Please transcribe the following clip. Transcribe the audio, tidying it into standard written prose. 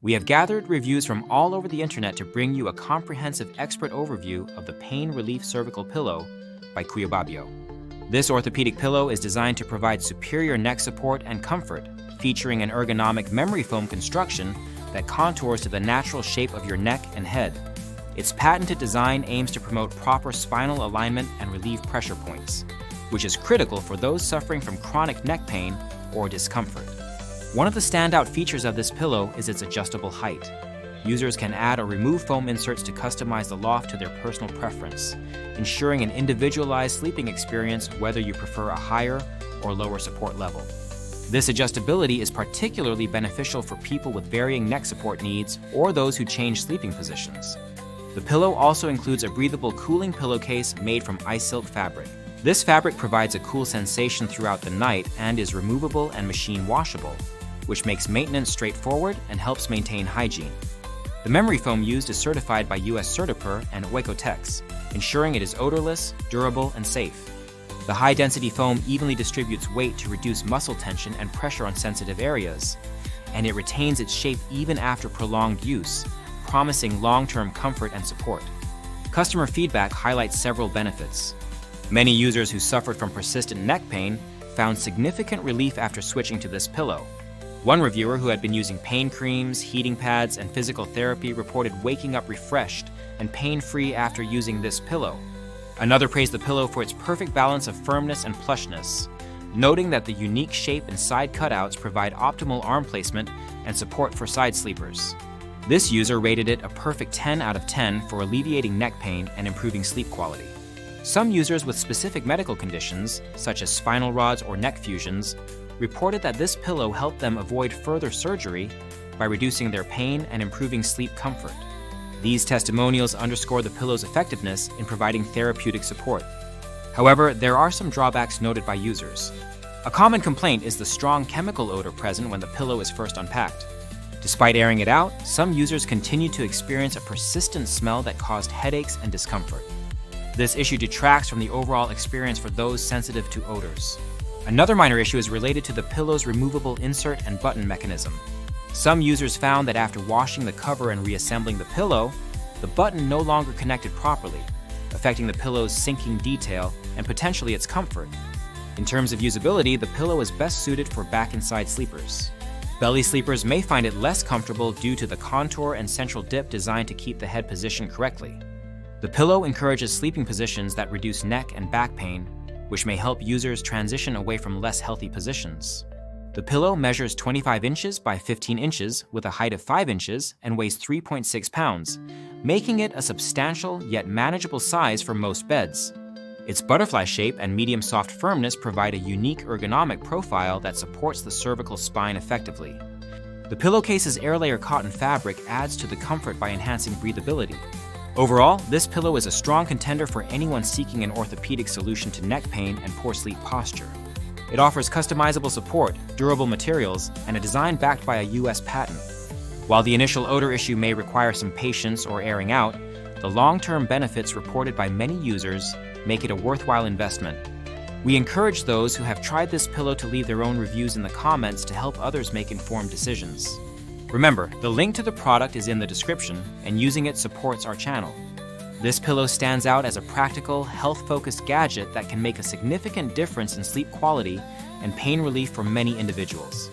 We have gathered reviews from all over the internet to bring you a comprehensive expert overview of the Pain Relief Cervical Pillow by QIUBABYO. This orthopedic pillow is designed to provide superior neck support and comfort, featuring an ergonomic memory foam construction that contours to the natural shape of your neck and head. Its patented design aims to promote proper spinal alignment and relieve pressure points, which is critical for those suffering from chronic neck pain or discomfort. One of the standout features of this pillow is its adjustable height. Users can add or remove foam inserts to customize the loft to their personal preference, ensuring an individualized sleeping experience whether you prefer a higher or lower support level. This adjustability is particularly beneficial for people with varying neck support needs or those who change sleeping positions. The pillow also includes a breathable cooling pillowcase made from ice silk fabric. This fabric provides a cool sensation throughout the night and is removable and machine washable, which makes maintenance straightforward and helps maintain hygiene. The memory foam used is certified by US Certipur and Oikotex, ensuring it is odorless, durable, and safe. The high-density foam evenly distributes weight to reduce muscle tension and pressure on sensitive areas, and it retains its shape even after prolonged use, promising long-term comfort and support. Customer feedback highlights several benefits. Many users who suffered from persistent neck pain found significant relief after switching to this pillow. One reviewer who had been using pain creams, heating pads, and physical therapy reported waking up refreshed and pain-free after using this pillow. Another praised the pillow for its perfect balance of firmness and plushness, noting that the unique shape and side cutouts provide optimal arm placement and support for side sleepers. This user rated it a perfect 10 out of 10 for alleviating neck pain and improving sleep quality. Some users with specific medical conditions, such as spinal rods or neck fusions, reported that this pillow helped them avoid further surgery by reducing their pain and improving sleep comfort. These testimonials underscore the pillow's effectiveness in providing therapeutic support. However, there are some drawbacks noted by users. A common complaint is the strong chemical odor present when the pillow is first unpacked. Despite airing it out, some users continue to experience a persistent smell that caused headaches and discomfort. This issue detracts from the overall experience for those sensitive to odors. Another minor issue is related to the pillow's removable insert and button mechanism. Some users found that after washing the cover and reassembling the pillow, the button no longer connected properly, affecting the pillow's sinking detail and potentially its comfort. In terms of usability, the pillow is best suited for back and side sleepers. Belly sleepers may find it less comfortable due to the contour and central dip designed to keep the head positioned correctly. The pillow encourages sleeping positions that reduce neck and back pain, which may help users transition away from less healthy positions. The pillow measures 25 inches by 15 inches with a height of 5 inches and weighs 3.6 pounds, making it a substantial yet manageable size for most beds. Its butterfly shape and medium soft firmness provide a unique ergonomic profile that supports the cervical spine effectively. The pillowcase's air layer cotton fabric adds to the comfort by enhancing breathability. Overall, this pillow is a strong contender for anyone seeking an orthopedic solution to neck pain and poor sleep posture. It offers customizable support, durable materials, and a design backed by a US patent. While the initial odor issue may require some patience or airing out, the long-term benefits reported by many users make it a worthwhile investment. We encourage those who have tried this pillow to leave their own reviews in the comments to help others make informed decisions. Remember, the link to the product is in the description, and using it supports our channel. This pillow stands out as a practical, health-focused gadget that can make a significant difference in sleep quality and pain relief for many individuals.